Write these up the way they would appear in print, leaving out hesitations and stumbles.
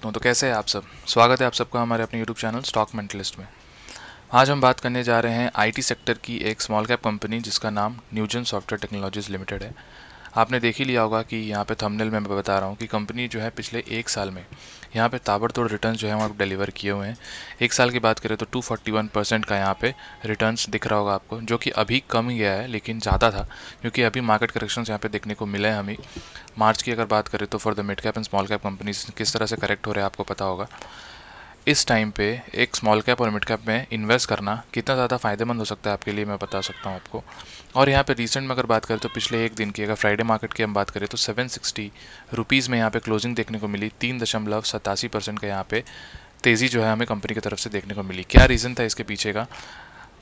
सकता हूँ। तो कैसे हैं आप सब? स्वागत है आप सबका हमारे अपने यूट्यूब चैनल स्टॉक मेंटलिस्ट में। आज हम बात करने जा रहे हैं आईटी सेक्टर की एक स्मॉल कैप कंपनी जिसका नाम न्यूजन सॉफ्टवेयर टेक्नोलॉजीज लिमिटेड है। आपने देख ही लिया होगा कि यहाँ पे थंबनेल में मैं बता रहा हूँ कि कंपनी जो है पिछले एक साल में यहाँ पे ताबड़तोड़ रिटर्न्स जो है वहाँ डिलीवर किए हुए हैं। एक साल की बात करें तो 241% का यहाँ पे रिटर्न्स दिख रहा होगा आपको, जो कि अभी कम गया है लेकिन ज़्यादा था क्योंकि अभी मार्केट करेक्शंस यहाँ पे देखने को मिले हैं हमें। मार्च की अगर बात करें तो for the mid cap and small cap companies किस तरह से करेक्ट हो रहे हैं आपको पता होगा। इस टाइम पे एक स्मॉल कैप और मिड कैप में इन्वेस्ट करना कितना ज़्यादा फ़ायदेमंद हो सकता है आपके लिए, मैं बता सकता हूँ आपको। और यहाँ पे रिसेंट में अगर बात करें तो पिछले एक दिन की अगर फ्राइडे मार्केट की हम बात करें तो 760 रुपीज़ में यहाँ पे क्लोजिंग देखने को मिली। 3.87% का यहाँ पे तेज़ी जो है हमें कंपनी की तरफ से देखने को मिली। क्या रीज़न था इसके पीछे का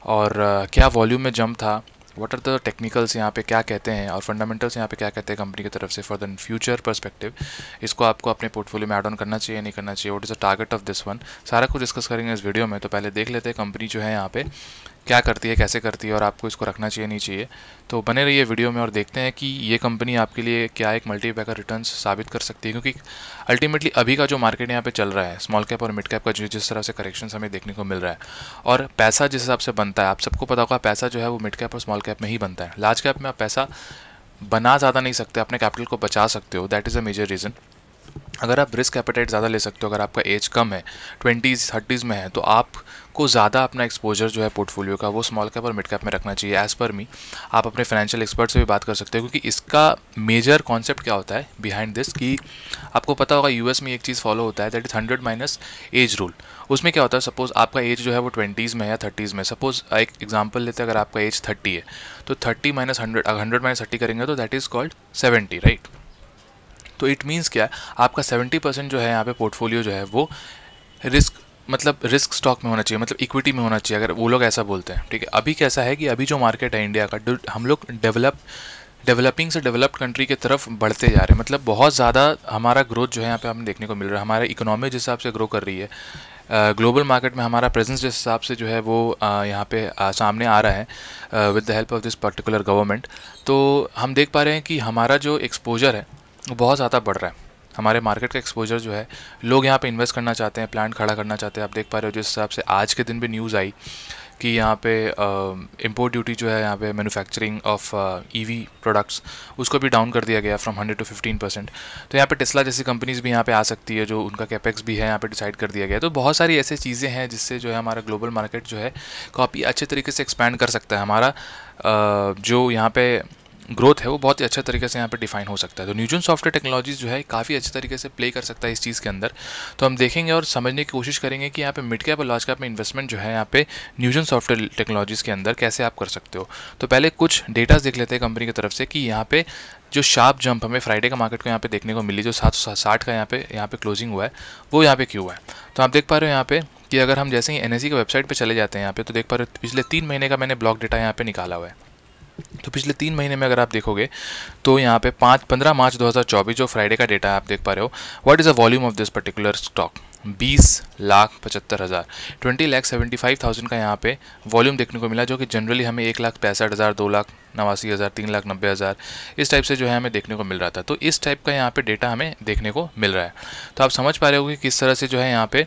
और क्या वॉल्यूम में जंप था, व्हाट आर द टेक्निकल्स यहाँ पे क्या कहते हैं और फंडामेंटल्स यहाँ पे क्या कहते हैं कंपनी की तरफ से फॉर द फ्यूचर पर्सपेक्टिव, इसको आपको अपने पोर्टफोलियो में ऐड ऑन करना चाहिए नहीं करना चाहिए, what is the target of this one, सारा कुछ डिस्कस करेंगे इस वीडियो में। तो पहले देख लेते हैं कंपनी जो है यहाँ पे क्या करती है, कैसे करती है और आपको इसको रखना चाहिए नहीं चाहिए। तो बने रहिए वीडियो में और देखते हैं कि ये कंपनी आपके लिए क्या एक मल्टीबैगर रिटर्न्स साबित कर सकती है, क्योंकि अल्टीमेटली अभी का जो मार्केट यहाँ पे चल रहा है स्मॉल कैप और मिड कैप का जिस तरह से करेक्शंस हमें देखने को मिल रहा है और पैसा जिस हिसाब से बनता है, आप सबको पता होगा पैसा जो है वो मिड कैप और स्मॉल कैप में ही बनता है। लार्ज कैप में आप पैसा बना ज़्यादा नहीं सकते, अपने कैपिटल को बचा सकते हो, that is a major reason. अगर आप रिस्क एपेटाइट ज़्यादा ले सकते हो, अगर आपका एज कम है 20s 30s में है तो आपको ज़्यादा अपना एक्सपोजर जो है पोर्टफोलियो का वो स्मॉल कैप और मिड कैप में रखना चाहिए एज़ पर मी। आप अपने फाइनेंशियल एक्सपर्ट से भी बात कर सकते हो क्योंकि इसका मेजर कॉन्सेप्ट क्या होता है बिहाइंड दिस कि आपको पता होगा यूएस में एक चीज़ फॉलो होता है that is 100 minus age rule. उसमें क्या होता है, सपोज आपका एज जो है वो 20s में है या 30s में, सपोज एक एग्जाम्पल लेते हैं अगर आपका एज 30 है तो 30 माइनस 100, 100 माइनस 30 करेंगे तो दैट इज़ कॉल्ड 70, राइट। तो इट मीन्स क्या है, आपका 70% जो है यहाँ पे पोर्टफोलियो जो है वो रिस्क स्टॉक में होना चाहिए, मतलब इक्विटी में होना चाहिए, अगर वो लोग ऐसा बोलते हैं, ठीक है। अभी कैसा है कि अभी जो मार्केट है इंडिया का, हम लोग डेवलपिंग से डेवलप्ड कंट्री की तरफ बढ़ते जा रहे हैं, मतलब बहुत ज़्यादा हमारा ग्रोथ जो है यहाँ पे हमें देखने को मिल रहा है। हमारी इकोनॉमी जिस हिसाब से ग्रो कर रही है, ग्लोबल मार्केट में हमारा प्रेजेंस जिस हिसाब से जो है वो यहाँ पे सामने आ रहा है with the help of this particular government, तो हम देख पा रहे हैं कि हमारा जो एक्सपोजर है वो बहुत ज़्यादा बढ़ रहा है। हमारे मार्केट का एक्सपोजर जो है, लोग यहाँ पे इन्वेस्ट करना चाहते हैं, प्लांट खड़ा करना चाहते हैं। आप देख पा रहे हो जिस हिसाब से आज के दिन भी न्यूज़ आई कि यहाँ पे इम्पोर्ट ड्यूटी जो है यहाँ पे मैन्युफैक्चरिंग ऑफ ईवी प्रोडक्ट्स उसको भी डाउन कर दिया गया फ्रॉम 100 to 15%। तो यहाँ पे टेस्ला जैसी कंपनीज भी यहाँ पे आ सकती है, जो उनका कैपेक्स भी है यहाँ पे डिसाइड कर दिया गया है। तो बहुत सारी ऐसी चीज़ें हैं जिससे जो है हमारा ग्लोबल मार्केट जो है काफ़ी अच्छे तरीके से एक्सपैंड कर सकता है। हमारा जो यहाँ पे ग्रोथ है वो बहुत ही अच्छे तरीके से यहाँ पे डिफाइन हो सकता है। तो न्यूजन सॉफ्टवेयर टेक्नोलॉजीज जो है काफ़ी अच्छे तरीके से प्ले कर सकता है इस चीज़ के अंदर। तो हम देखेंगे और समझने की कोशिश करेंगे कि यहाँ पे मिड कैप और लार्ज कैप में इन्वेस्टमेंट जो है यहाँ पे न्यूजन सॉफ्टवेयर टेक्नोलॉजीज़ के अंदर कैसे आप कर सकते हो। तो पहले कुछ डेटाज देख लेते हैं कंपनी की तरफ से कि यहाँ पे जो शार्प जंप हमें फ्राइडे का मार्केट को यहाँ पे देखने को मिली, जो 760 का यहाँ पे क्लोजिंग हुआ है, वो यहाँ पे क्यों हुआ है। तो आप देख पा रहे हो यहाँ पे कि अगर हम जैसे ही एनएसई की वेबसाइट पे चले जाते हैं यहाँ पे, तो देख पा रहे हो पिछले 3 महीने का मैंने ब्लॉक डेटा यहाँ पे निकाला हुआ है। तो पिछले 3 महीने में अगर आप देखोगे तो यहाँ पे 15 मार्च 2024 जो फ्राइडे का डेटा है आप देख पा रहे हो, what is the volume of this particular stock, 20,75,000, 20,75,000 का यहाँ पे वॉल्यूम देखने को मिला, जो कि जनरली हमें 1,65,000, 2,89,000, 3,90,000 इस टाइप से जो है हमें देखने को मिल रहा था। तो इस टाइप का यहाँ पे डेटा हमें देखने को मिल रहा है। तो आप समझ पा रहे हो कि किस तरह से जो है यहाँ पे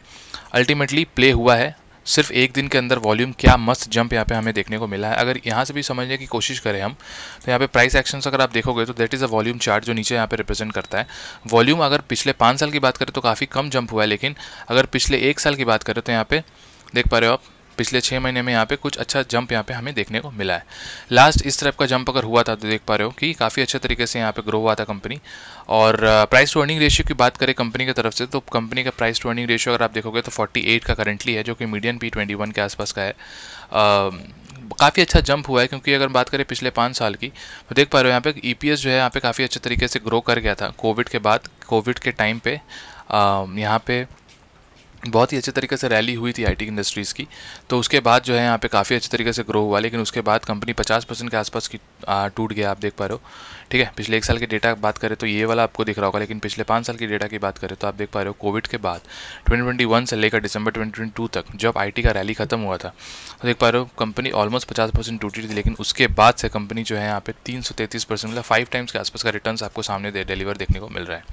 अल्टीमेटली प्ले हुआ है। सिर्फ एक दिन के अंदर वॉल्यूम क्या मस्त जंप यहाँ पे हमें देखने को मिला है। अगर यहाँ से भी समझने की कोशिश करें हम, तो यहाँ पे प्राइस एक्शंस अगर आप देखोगे तो that is a volume chart जो नीचे यहाँ पे रिप्रेजेंट करता है वॉल्यूम। अगर पिछले 5 साल की बात करें तो काफ़ी कम जंप हुआ है, लेकिन अगर पिछले 1 साल की बात करें तो यहाँ पे देख पा रहे हो आप पिछले 6 महीने में यहाँ पे कुछ अच्छा जंप यहाँ पे हमें देखने को मिला है। लास्ट इस तरह का जंप अगर हुआ था तो देख पा रहे हो कि काफ़ी अच्छे तरीके से यहाँ पे ग्रो हुआ था कंपनी। और प्राइस टू अर्निंग रेशियो की बात करें कंपनी की तरफ से, तो कंपनी का प्राइस टू अर्निंग रेशियो अगर आप देखोगे तो 48 का करंटली है, जो कि मीडियन P21 के आसपास का है। काफ़ी अच्छा जंप हुआ है, क्योंकि अगर बात करें पिछले 5 साल की तो देख पा रहे हो यहाँ पे EPS जो है यहाँ पे काफ़ी अच्छे तरीके से ग्रो कर गया था कोविड के बाद। कोविड के टाइम पे यहाँ पे बहुत ही अच्छे तरीके से रैली हुई थी आईटी इंडस्ट्रीज़ की, तो उसके बाद जो है यहाँ पे काफ़ी अच्छे तरीके से ग्रो हुआ, लेकिन उसके बाद कंपनी 50% के आसपास की टूट गया, आप देख पा रहे हो, ठीक है। पिछले 1 साल की डेटा बात करें तो ये वाला आपको दिख रहा होगा, लेकिन पिछले 5 साल की डेटा की बात करें तो आप देख पा रहे हो कोविड के बाद 2021 से लेकर दिसंबर 2022 तक जब आईटी का रैली खत्म हुआ था, तो देख पा रहे हो कंपनी ऑलमोस्ट 50% टूटी थी, लेकिन उसके बाद से कंपनी जो है यहाँ पे 333% मतलब 5 टाइम्स के आसपास का रिटर्न आपको सामने डिलीवर देखने को मिल रहा है।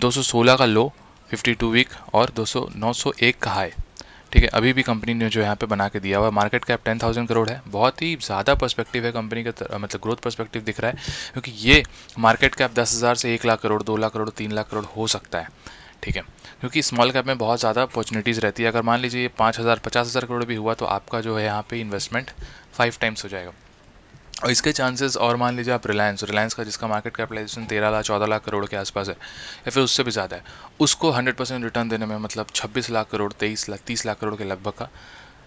216 का लो, 52 वीक और 901 का हाई, ठीक है। अभी भी कंपनी ने जो यहाँ पे बना के दिया हुआ, मार्केट कैप 10,000 करोड़ है। बहुत ही ज़्यादा पर्सपेक्टिव है कंपनी का, मतलब ग्रोथ पर्सपेक्टिव दिख रहा है, क्योंकि ये मार्केट कैप 10,000 से 1 लाख करोड़, 2 लाख करोड़, 3 लाख करोड़ हो सकता है, ठीक है। क्योंकि स्मॉल कैप में बहुत ज़्यादा अपॉर्चुनिटीज़ रहती है। अगर मान लीजिए ये 5,000 50,000 करोड़ भी हुआ तो आपका जो है यहाँ पे इन्वेस्टमेंट 5 टाइम्स हो जाएगा। और इसके चांसेस, और मान लीजिए आप रिलायंस का जिसका मार्केट कैपिटलाइजेशन 13 लाख 14 लाख करोड़ के आसपास है या फिर उससे भी ज़्यादा है, उसको 100% रिटर्न देने में मतलब 26 लाख करोड़, 23 लाख 30 लाख करोड़ के लगभग का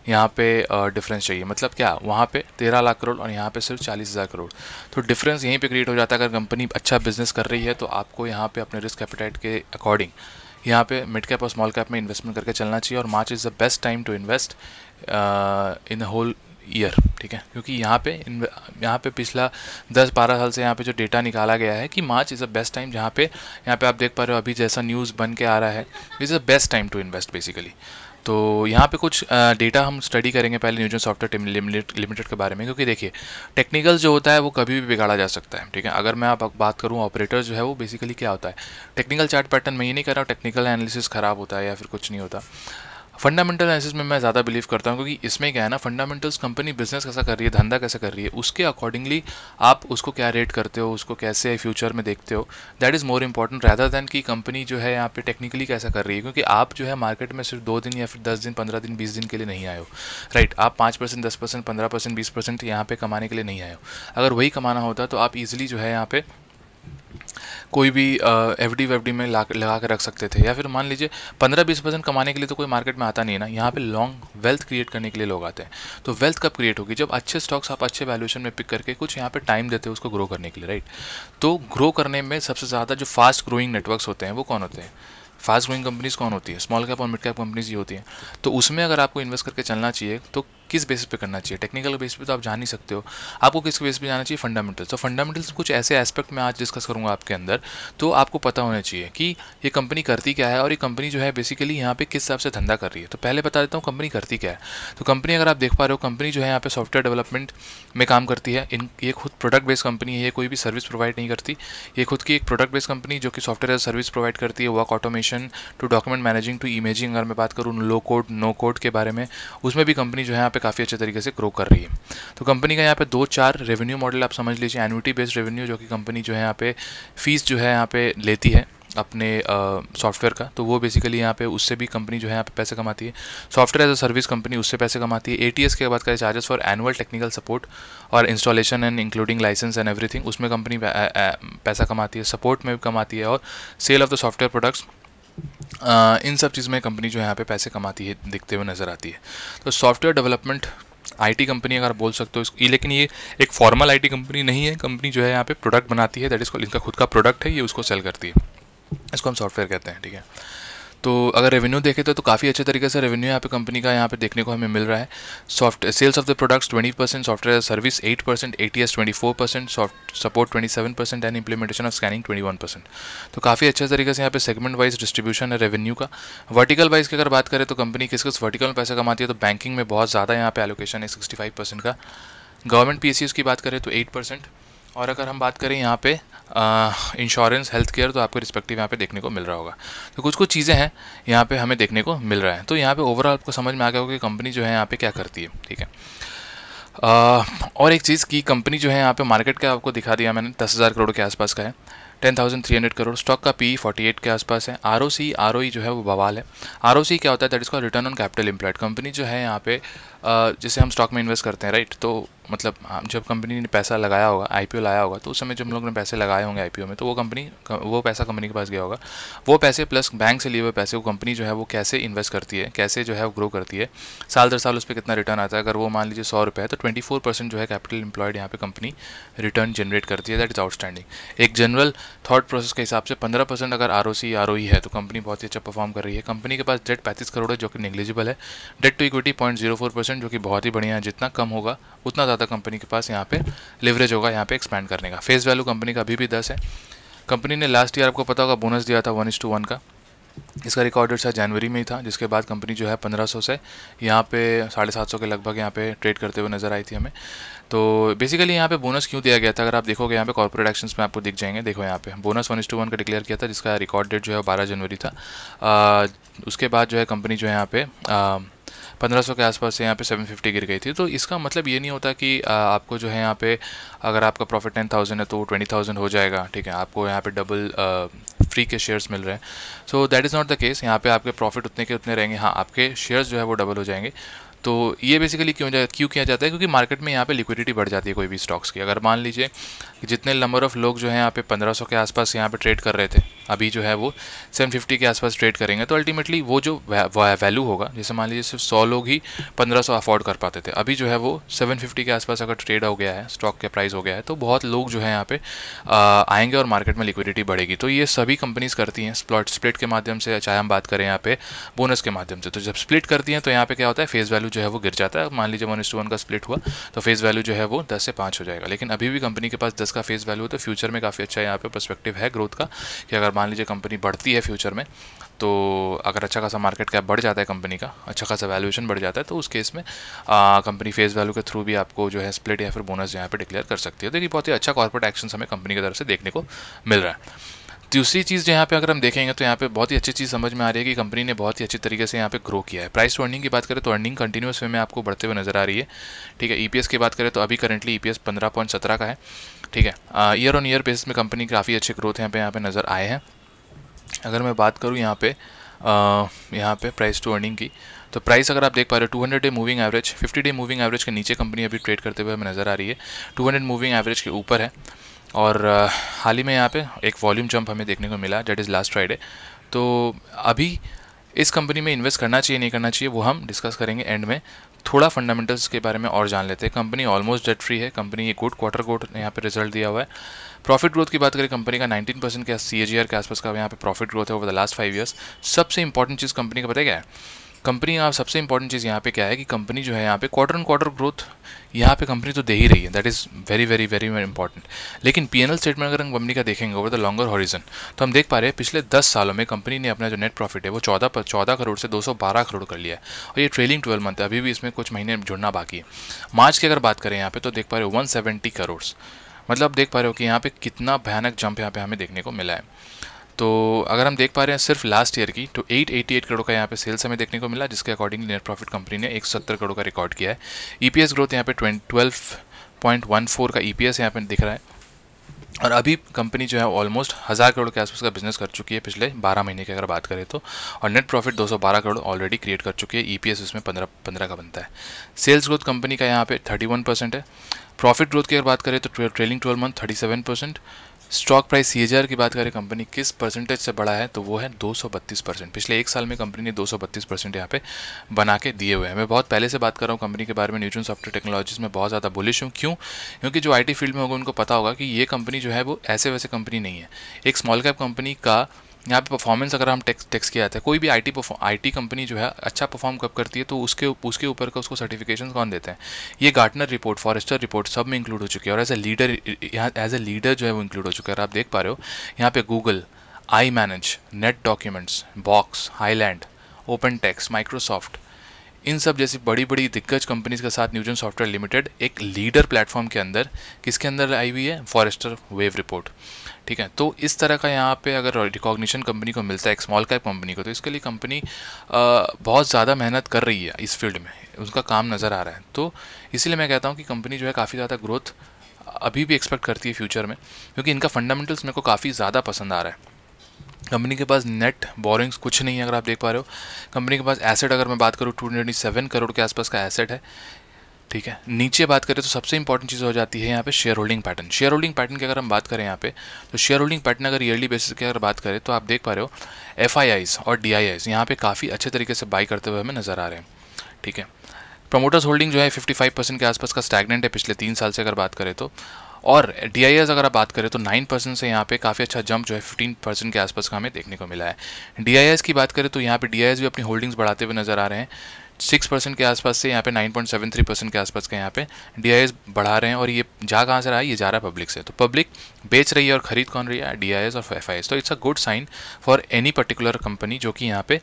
यहाँ पे डिफरेंस चाहिए। मतलब क्या, वहाँ पे 13 लाख करोड़ और यहाँ पे सिर्फ 40,000 करोड़, तो डिफरेंस यहीं पे क्रिएट हो जाता है। अगर कंपनी अच्छा बिजनेस कर रही है तो आपको यहाँ पे अपने रिस्क एपेटाइट के अकॉर्डिंग यहाँ पे मिड कैप और स्मॉल कैप में इन्वेस्टमेंट करके चलना चाहिए। और March is the best time to invest in whole year, ठीक है। क्योंकि यहाँ पे पिछला 10-12 साल से यहाँ पे जो डेटा निकाला गया है कि मार्च इज़ द बेस्ट टाइम, जहाँ पे यहाँ पे आप देख पा रहे हो अभी जैसा न्यूज़ बन के आ रहा है, is the best time to invest basically. तो यहाँ पे कुछ डेटा हम स्टडी करेंगे पहले न्यूजन सॉफ्टवेयर लिमिटेड के बारे में, क्योंकि देखिए टेक्निकल जो होता है वो कभी भी बिगाड़ा जा सकता है, ठीक है। अगर मैं आप बात करूँ ऑपरेटर जो है वो बेसिकली क्या होता है, टेक्निकल चार्ट पैटर्न में ये नहीं कर रहा हूँ टेक्निकल एनालिसिस ख़राब होता है या फिर कुछ नहीं होता। फंडामेंटल एनालिसिस में मैं ज़्यादा बिलीव करता हूँ, क्योंकि इसमें क्या है ना, फंडामेंटल्स कंपनी बिजनेस कैसा कर रही है, धंधा कैसा कर रही है, उसके अकॉर्डिंगली आप उसको क्या रेट करते हो, उसको कैसे फ्यूचर में देखते हो, that is more important rather than कि कंपनी जो है यहाँ पे टेक्निकली कैसा कर रही है। क्योंकि आप जो है मार्केट में सिर्फ 2 दिन या फिर 10 दिन, 15 दिन, 20 दिन के लिए नहीं आए हो, राइट। आप 5%, 10%, 15%, 20% यहाँ पे कमाने के लिए नहीं आए हो। अगर वही कमाना होता तो आप इजीली जो है यहाँ पे कोई भी एफडी में लगा के रख सकते थे, या फिर मान लीजिए 15-20% कमाने के लिए तो कोई मार्केट में आता नहीं है ना। यहाँ पे लॉन्ग वेल्थ क्रिएट करने के लिए लोग आते हैं। तो वेल्थ कब क्रिएट होगी, जब अच्छे स्टॉक्स आप अच्छे वैल्यूएशन में पिक करके कुछ यहाँ पे टाइम देते हो उसको ग्रो करने के लिए, राइट। तो ग्रो करने में सबसे ज़्यादा जो फास्ट ग्रोइंग नेटवर्क्स होते हैं वो कौन होते हैं, फास्ट ग्रोइंग कंपनीज कौन होती है, स्मॉल कैप और मिड कैप कंपनीज ही होती हैं। तो उसमें अगर आपको इन्वेस्ट करके चलना चाहिए तो किस बेसिस पे करना चाहिए, टेक्निकल बेसिस पे तो आप जान नहीं सकते हो, आपको किस बेसिस पे जाना चाहिए, फंडामेंटल्स। तो फंडामेंटल्स कुछ ऐसे एस्पेक्ट में आज डिस्कस करूंगा आपके अंदर, तो आपको पता होना चाहिए कि ये कंपनी करती क्या है और ये कंपनी जो है बेसिकली यहाँ पे किस हिसाब से धंधा कर रही है। तो पहले बता देता हूँ कंपनी करती क्या है। तो कंपनी अगर आप देख पा रहे हो, कंपनी जो है यहाँ पे सॉफ्टवेयर डेवलपमेंट में काम करती है। ये खुद प्रोडक्ट बेस्ड कंपनी है, ये कोई भी सर्विस प्रोवाइड नहीं करती। ये खुद की एक प्रोडक्ट बेस्ड कंपनी जो कि सॉफ्टवेयर एज सर्विस प्रोवाइड करती है, work automation to document managing to imaging. अगर मैं बात करूँ लो कोड नो कोड के बारे में, उसमें भी कंपनी जो है यहाँ पे काफ़ी अच्छे तरीके से ग्रो कर रही है। तो कंपनी का यहाँ पे 2-4 रेवेन्यू मॉडल आप समझ लीजिए। एन्युटी बेस्ड रेवेन्यू, जो कि कंपनी जो है यहाँ पे फीस जो है यहाँ पे लेती है अपने सॉफ्टवेयर का, तो वो बेसिकली यहाँ पे उससे भी कंपनी जो है यहाँ पे पैसे कमाती है। Software as a service company उससे पैसे कमाती है। एटीएस के बात करें, charges for annual technical support और installation and including licence and everything, उसमें कंपनी पैसा कमाती है। सपोर्ट में भी कमाती है और sale of the software products, इन सब चीज़ में कंपनी जो है यहाँ पे पैसे कमाती है, दिखते हुए नज़र आती है। तो सॉफ्टवेयर डेवलपमेंट आईटी कंपनी अगर बोल सकते हो, लेकिन ये एक फॉर्मल आईटी कंपनी नहीं है। कंपनी जो है यहाँ पे प्रोडक्ट बनाती है, दैट इज इनका खुद का प्रोडक्ट है, ये उसको सेल करती है, इसको हम सॉफ्टवेयर कहते हैं, ठीक है। तो अगर रेवेन्यू देखें तो काफ़ी अच्छे तरीके से रेवेन्यू यहाँ पे कंपनी का यहाँ पे देखने को हमें मिल रहा है। Sales of the products 20%, software service 8%, ATS 24%, support 27% and implementation of scanning 21%। तो काफ़ी अच्छे तरीके से यहाँ पे सेगमेंट वाइज डिस्ट्रीब्यूशन है रेवेन्यू का। वर्टिकल वाइज की अगर बात करें तो कंपनी किस किस वर्टिकल में पैसा कमाती है, तो बैंकिंग में बहुत ज़्यादा यहाँ पे एलोकेशन है 65% का। गवर्नमेंट पीएसयूज़ की बात करें तो 8%, और अगर हम बात करें यहाँ पे इंश्योरेंस हेल्थ केयर, तो आपको रिस्पेक्टिव यहाँ पे देखने को मिल रहा होगा। तो कुछ कुछ चीज़ें हैं यहाँ पे हमें देखने को मिल रहा है। तो यहाँ पे ओवरऑल आपको समझ में आ गया होगा कि कंपनी जो है यहाँ पे क्या करती है, ठीक है। और एक चीज़ की कंपनी जो है यहाँ पे मार्केट का आपको दिखा दिया मैंने, 10,000 करोड़ के आसपास का है, 10,300 करोड़। स्टॉक का पी 48 के आसपास है। आरओई जो है वो बवाल है। आरओसी क्या होता है, that is called return on capital employed. Company जो है यहाँ पे जैसे हम स्टॉक में इन्वेस्ट करते हैं, राइट, तो मतलब जब कंपनी ने पैसा लगाया होगा, आईपीओ लाया होगा, तो उस समय जब हम लोग ने पैसे लगाए होंगे आईपीओ में, तो वो पैसा कंपनी के पास गया होगा। वो पैसे प्लस बैंक से लिए हुए पैसे को कंपनी जो है वो कैसे इन्वेस्ट करती है, कैसे जो है वो ग्रो करती है, साल दर साल उस पर कितना रिटर्न आता है। अगर वो मान लीजिए 100 रुपये है तो 24% जो है कैपिटल एम्प्लॉयड यहाँ पे कंपनी रिटर्न जनरेट करती है, दैट इज आउटस्टैंडिंग। एक जनरल थॉट प्रोसेस के हिसाब से 15% अगर आरओई है तो कंपनी बहुत ही अच्छा परफॉर्म कर रही है। कंपनी के पास डेट 35 करोड़ है जो कि नेग्लिजिबल है। डेट टू इक्विटी 0.04% जो कि बहुत ही बढ़िया है। जितना कम होगा उतना ज़्यादा कंपनी के पास यहाँ पे लिवरेज होगा यहाँ पे एक्सपैंड करने का। फेस वैल्यू कंपनी का अभी भी 10 है। कंपनी ने लास्ट ईयर आपको पता होगा बोनस दिया था 1:1 का, इसका रिकॉर्ड डेट शायद जनवरी में ही था, जिसके बाद कंपनी जो है 1500 से यहाँ पे 750 के लगभग यहाँ पे ट्रेड करते हुए नज़र आई थी हमें। तो बेसिकली यहाँ पे बोनस क्यों दिया गया था, अगर आप देखोगे यहाँ पे कॉर्पोरेट एक्शंस में आपको दिख जाएंगे। देखो यहाँ पे बोनस 1:1 का डिक्लेयर किया था, जिसका रिकॉर्ड डेट जो है 12 जनवरी था। उसके बाद जो है कंपनी जो है यहाँ पे 1500 के आसपास से यहाँ पे 750 गिर गई थी। तो इसका मतलब ये नहीं होता कि आपको जो है यहाँ पे अगर आपका प्रॉफिट 10,000 है तो 20,000 हो जाएगा, ठीक है, आपको यहाँ पे डबल फ्री के शेयर्स मिल रहे हैं। So that is not the case. यहाँ पे आपके प्रॉफिट उतने के उतने रहेंगे, हाँ आपके शेयर्स जो है वो डबल हो जाएंगे। तो ये बेसिकली क्यों किया जाता है, क्योंकि मार्केट में यहाँ पे लिक्विडिटी बढ़ जाती है कोई भी स्टॉक्स की। अगर मान लीजिए कि जितने नंबर ऑफ़ लोग जो है यहाँ पे 1500 के आसपास यहाँ पे ट्रेड कर रहे थे, अभी जो है वो 750 के आसपास ट्रेड करेंगे, तो अल्टीमेटली वो जो वैल्यू होगा, जैसे मान लीजिए सिर्फ 100 लोग ही 1500 अफोर्ड कर पाते थे, अभी जो है वो 750 के आसपास अगर ट्रेड हो गया है, स्टॉक के प्राइस हो गया है, तो बहुत लोग जो है यहाँ पे आएंगे और मार्केट में लिक्विडिटी बढ़ेगी। तो ये सभी कंपनीज करती हैं स्प्लिट के माध्यम से, चाहे हम बात करें यहाँ पे बोनस के माध्यम से। तो जब स्प्लिट करती हैं तो यहाँ पे क्या होता है, फेस वैल्यू जो है वो गिर जाता है। मान लीजिए 1:1 का स्प्लिट हुआ तो फेस वैल्यू जो है वो 10 से 5 हो जाएगा। लेकिन अभी भी कंपनी के पास 10 का फेस वैल्यू है, तो फ्यूचर में काफ़ी अच्छा यहाँ पे पर्सपेक्टिव है ग्रोथ का, कि अगर मान लीजिए कंपनी बढ़ती है फ्यूचर में, तो अगर अच्छा खासा मार्केट कैप बढ़ जाता है कंपनी का, अच्छा खासा वैल्यूएशन बढ़ जाता है, तो उस केस में कंपनी फेस वैल्यू के थ्रू भी आपको जो है स्प्लिट या फिर बोनस यहाँ पे डिक्लेयर कर सकती है। तो ये बहुत ही अच्छा कॉर्पोरेट एक्शन हमें कंपनी की तरफ से देखने को मिल रहा है। दूसरी चीज़ जो यहाँ पे अगर हम देखेंगे तो यहाँ पे बहुत ही अच्छी चीज़ समझ में आ रही है कि कंपनी ने बहुत ही अच्छी तरीके से यहाँ पे ग्रो किया है। प्राइस टू अर्निंग की बात करें तो अर्निंग कंटिन्यूस वे में आपको बढ़ते हुए नजर आ रही है, ठीक है। ईपीएस की बात करें तो अभी करंटली ईपीएस 15.17 का है, ठीक है। ईयर ऑन ईयर बेसिस में कंपनी की काफ़ी अच्छे ग्रोथ यहाँ पे नज़र आए हैं। अगर मैं बात करूँ यहाँ पे प्राइस टू अर्निंग की, तो प्राइस अगर आप देख पा रहे हो 200 day moving average, 50 day moving average के नीचे कंपनी अभी ट्रेड करते हुए हमें नज़र आ रही है, 200 मूविंग एवरेज के ऊपर है। और हाल ही में यहाँ पे एक वॉल्यूम जंप हमें देखने को मिला, डेट इज़ लास्ट फ्राइडे। तो अभी इस कंपनी में इन्वेस्ट करना चाहिए नहीं करना चाहिए वो हम डिस्कस करेंगे एंड में। थोड़ा फंडामेंटल्स के बारे में और जान लेते हैं। कंपनी ऑलमोस्ट डेट फ्री है, कंपनी एक गुड क्वार्टर यहाँ पे रिजल्ट दिया हुआ है। प्रॉफिट ग्रोथ की बात करें, कंपनी का 19% के CAGR के आसपास का यहाँ पे प्रॉफिट ग्रोथ है ओवर द लास्ट 5 ईयर्स। सबसे इंपॉर्टेंट चीज़ कंपनी का पता है क्या है, कंपनी आप सबसे इंपॉर्टेंट चीज़ यहाँ पे क्या है कि कंपनी जो है यहाँ पे क्वार्टर ऑन क्वार्टर ग्रोथ यहाँ पे कंपनी तो दे ही रही है, that is very very very very important. लेकिन पीएनएल स्टेटमेंट अगर हम कंपनी का देखेंगे ओवर द लॉन्गर हॉरिजन, तो हम देख पा रहे हैं पिछले 10 सालों में कंपनी ने अपना जो नेट प्रॉफिट है वो 14 करोड़ से 212 करोड़ कर लिया है, और ये ट्रेलिंग 12 मंथ है, अभी भी इसमें कुछ महीने जुड़ना बाकी है। मार्च की अगर बात करें यहाँ पे तो देख पा रहे हो 170 करोड़, मतलब देख पा रहे हो कि यहाँ पे कितना भयानक जंप यहाँ पे हमें देखने को मिला है। तो अगर हम देख पा रहे हैं सिर्फ लास्ट ईयर की, तो 888 करोड़ का यहाँ पे सेल्स हमें देखने को मिला, जिसके अकॉर्डिंगली नेट प्रॉफिट कंपनी ने 170 करोड़ का रिकॉर्ड किया है। ईपीएस ग्रोथ यहाँ पे 12.14 का ईपीएस यहाँ पे दिख रहा है, और अभी कंपनी जो है ऑलमोस्ट 1000 करोड़ के आसपास का बिजनेस कर चुकी है पिछले 12 महीने की अगर बात करें तो, और net profit 212 crore already create कर चुकी है। ईपीएस उसमें 15 का बनता है। सेल्स ग्रोथ कंपनी का यहाँ पे 31% है। प्रॉफिट ग्रोथ की अगर बात करें तो trailing 12 month 37%। Stock price CAGR की बात करें कंपनी किस परसेंटेज से बढ़ा है, तो वो है 232%। पिछले एक साल में कंपनी ने 232% यहाँ पे बना के दिए हुए हैं। मैं बहुत पहले से बात कर रहा हूँ कंपनी के बारे में, न्यूजन सॉफ्टवेयर टेक्नोलॉजीज में बहुत ज़्यादा बुलिश हूँ। क्यों? क्योंकि जो IT फील्ड में होगा उनको पता होगा कि ये कंपनी जो है वो ऐसे वैसे कंपनी नहीं है। एक स्मॉल कैप कंपनी का यहाँ पे परफॉर्मेंस अगर हम टेक्स किया जाता है, कोई भी IT कंपनी जो है अच्छा परफॉर्म कब करती है, तो उसके ऊपर का उसको सर्टिफिकेशन कौन देते हैं, ये गार्टनर रिपोर्ट, फॉरेस्टर रिपोर्ट सब में इंक्लूड हो चुकी है, और एज ए लीडर जो है वो इंक्लूड हो चुका है। और आप देख पा रहे हो यहाँ पे Google, iManage, Net Documents, Box, Highland, Open Text, Microsoft, इन सब जैसी बड़ी बड़ी दिग्गज कंपनीज के साथ न्यूजन सॉफ्टवेयर लिमिटेड एक लीडर प्लेटफॉर्म के अंदर किसके अंदर आई हुई है, फॉरेस्टर वेव रिपोर्ट, ठीक है। तो इस तरह का यहाँ पे अगर रिकॉग्निशन कंपनी को मिलता है एक स्मॉल कैप कंपनी को, तो इसके लिए कंपनी बहुत ज़्यादा मेहनत कर रही है इस फील्ड में, उसका काम नज़र आ रहा है। तो इसीलिए मैं कहता हूँ कि कंपनी जो है काफ़ी ज़्यादा ग्रोथ अभी भी एक्सपेक्ट करती है फ्यूचर में, क्योंकि इनका फंडामेंटल्स मेरे को काफ़ी ज़्यादा पसंद आ रहा है। कंपनी के पास नेट बोरिंग्स कुछ नहीं है, अगर आप देख पा रहे हो। कंपनी के पास एसेट अगर मैं बात करूँ 227 करोड़ के आसपास का एसेट है, ठीक है। नीचे बात करें तो सबसे इंपॉर्टेंट चीज़ हो जाती है यहाँ पे share holding pattern. Share holding pattern की अगर हम बात करें यहाँ पे, तो शेयर होल्डिंग पैटर्न अगर ईयरली बेसिस की अगर बात करें तो आप देख पा रहे हो FIIs और DIIs यहाँ पे काफ़ी अच्छे तरीके से बाई करते हुए हमें नज़र आ रहे हैं, ठीक है। प्रमोटर्स होल्डिंग जो है 55% के आसपास का स्टैगनेंट है पिछले 3 साल से अगर बात करें तो, और DIIs अगर आप बात करें तो 9% से यहाँ पे काफ़ी अच्छा जंप जो है 15% के आसपास का हमें देखने को मिला है। DIIs की बात करें तो यहाँ पे DIIs भी अपनी होल्डिंग्स बढ़ाते हुए नज़र आ रहे हैं, 6% के आसपास से यहाँ पे 9.73% के आसपास का यहाँ पे DIS बढ़ा रहे हैं। और ये जा कहाँ से रहा है? ये जा रहा है पब्लिक से। तो पब्लिक बेच रही है और खरीद कौन रही है? DIS और FIIs। तो it's a good sign for any particular company जो कि यहाँ पे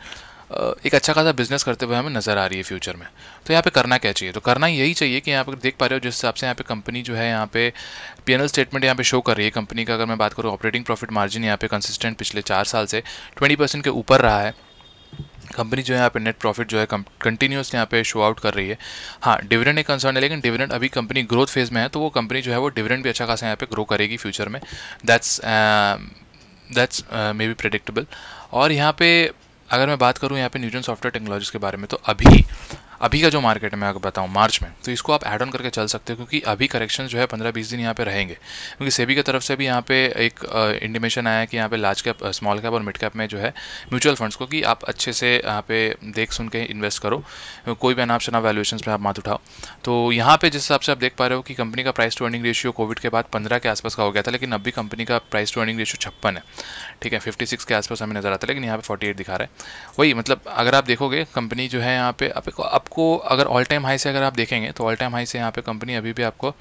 एक अच्छा खासा बिजनेस करते हुए हमें नज़र आ रही है फ्यूचर में। तो यहाँ पे करना क्या चाहिए? तो करना यही चाहिए कि यहाँ पे देख पा रहे हो जिस हिसाब से यहाँ पे कंपनी जो है यहाँ पे P&L स्टेटमेंट यहाँ पे शो कर रही है कंपनी का। अगर मैं बात करूँ ऑपरेटिंग प्रॉफिट मार्जिन यहाँ पे कंसिस्टेंट पिछले 4 साल से 20% के ऊपर रहा है। कंपनी जो है यहाँ पे नेट प्रॉफिट जो है कंटिन्यूस यहाँ पे शो आउट कर रही है। हाँ, डिविडेंड एक कंसर्न है, लेकिन डिविडेंड अभी कंपनी ग्रोथ फेज में है, तो वो कंपनी जो है वो डिविडेंड भी अच्छा खासा यहाँ पे ग्रो करेगी फ्यूचर में। That's may be predictable. और यहाँ पे अगर मैं बात करूँ यहाँ पे न्यूजन सॉफ्टवेयर टेक्नोलॉजीज के बारे में, तो अभी का जो मार्केट है मैं अगर बताऊँ मार्च में, तो इसको आप ऐड ऑन करके चल सकते हो, क्योंकि अभी करेक्शन जो है 15-20 दिन यहाँ पे रहेंगे। क्योंकि सेबी की तरफ से भी यहाँ पे एक इंटीमेशन आया है कि यहाँ पे लार्ज कैप, स्मॉल कैप और मिड कैप में जो है म्यूचुअल फंड्स को कि आप अच्छे से यहाँ पे देख सुन के इन्वेस्ट करो, कोई भी अनाप शनाप वैल्यूएशंस पे आप मत उठाओ। तो यहाँ पे जिस हिसाब से आप देख पा रहे हो कि कंपनी का price to earning ratio COVID के बाद 15 के आसपास का हो गया था, लेकिन अभी कंपनी का प्राइस टू अर्निंग रेशियो 56 है। ठीक है, 56 के आसपास हमें नजर आता है, लेकिन यहाँ पे 48 दिखा रहा है। वही मतलब अगर आप देखोगे कंपनी जो है यहाँ पे आपको अगर ऑल टाइम हाई से अगर आप देखेंगे तो ऑल टाइम हाई से यहाँ पे कंपनी अभी भी आपको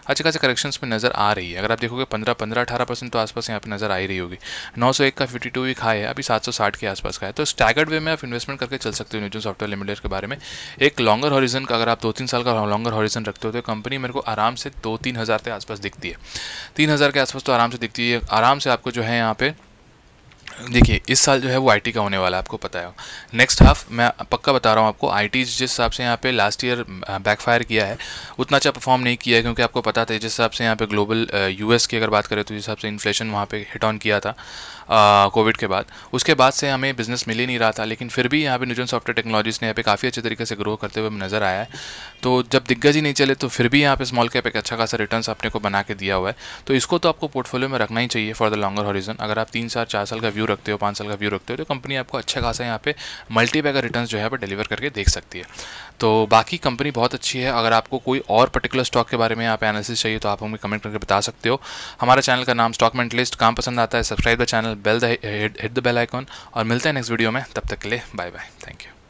अच्छे खासे करेक्शंस में नज़र आ रही है। अगर आप देखोगे 15-18% तो आसपास यहाँ पे नज़र आ ही रही होगी। 901 का 52 वीक हाई है, अभी 760 के आसपास का है। तो स्टैगर्ड वे में आप इन्वेस्टमेंट करके चल सकते हो न्यूजन सॉफ्टवेयर लिमिटेड के बारे में। एक लॉन्गर हॉरिजन का अगर आप 2-3 साल का लॉन्गर हॉरिजन रखते हो तो कंपनी मेरे को आराम से 2-3 हज़ार के आसपास दिखती है। 3,000 के आसपास तो आराम से दिखती है। आराम से आपको जो है यहाँ पे देखिए इस साल जो है वो IT का होने वाला है, आपको पता है। नेक्स्ट हाफ मैं पक्का बता रहा हूँ आपको, IT जिस हिसाब से यहाँ पे लास्ट ईयर बैकफायर किया है उतना अच्छा परफॉर्म नहीं किया है, क्योंकि आपको पता था जिस हिसाब से यहाँ पे ग्लोबल US की अगर बात करें तो जिस हिसाब से इन्फ्लेशन वहाँ पे हिट ऑन किया था कोविड के बाद, उसके बाद से हमें बिजनेस मिल ही नहीं रहा था। लेकिन फिर भी यहाँ पे न्यूजन सॉफ्टवेयर टेक्नोलॉजीज ने यहाँ पे काफ़ी अच्छे तरीके से ग्रो करते हुए नजर आया है। तो जब दिग्गज ही नहीं चले तो फिर भी यहाँ पे स्मॉल कैप एक अच्छा खासा रिटर्न्स अपने को बना के दिया हुआ है। तो इसको तो आपको पोर्टफोलियो में रखना ही चाहिए फॉर द लॉन्गर हॉरिजन। अगर आप 3-4 साल का व्यू रखते हो, 5 साल का व्यू रखते हो, तो कंपनी आपको अच्छा खासा यहाँ पे मल्टीपैक का रिटर्न्स जो है वो डिलीवर करके देख सकती है। तो बाकी कंपनी बहुत अच्छी है। अगर आपको कोई और पर्टिकुलर स्टॉक के बारे में यहाँ पे एनालिसिस चाहिए तो आप हमें कमेंट करके बता सकते हो। हमारा चैनल का नाम स्टॉक मेंटलिस्ट। काम पसंद आता है subscribe the channel, hit the bell icon, और मिलते हैं नेक्स्ट वीडियो में। तब तक के लिए बाय बाय, थैंक यू।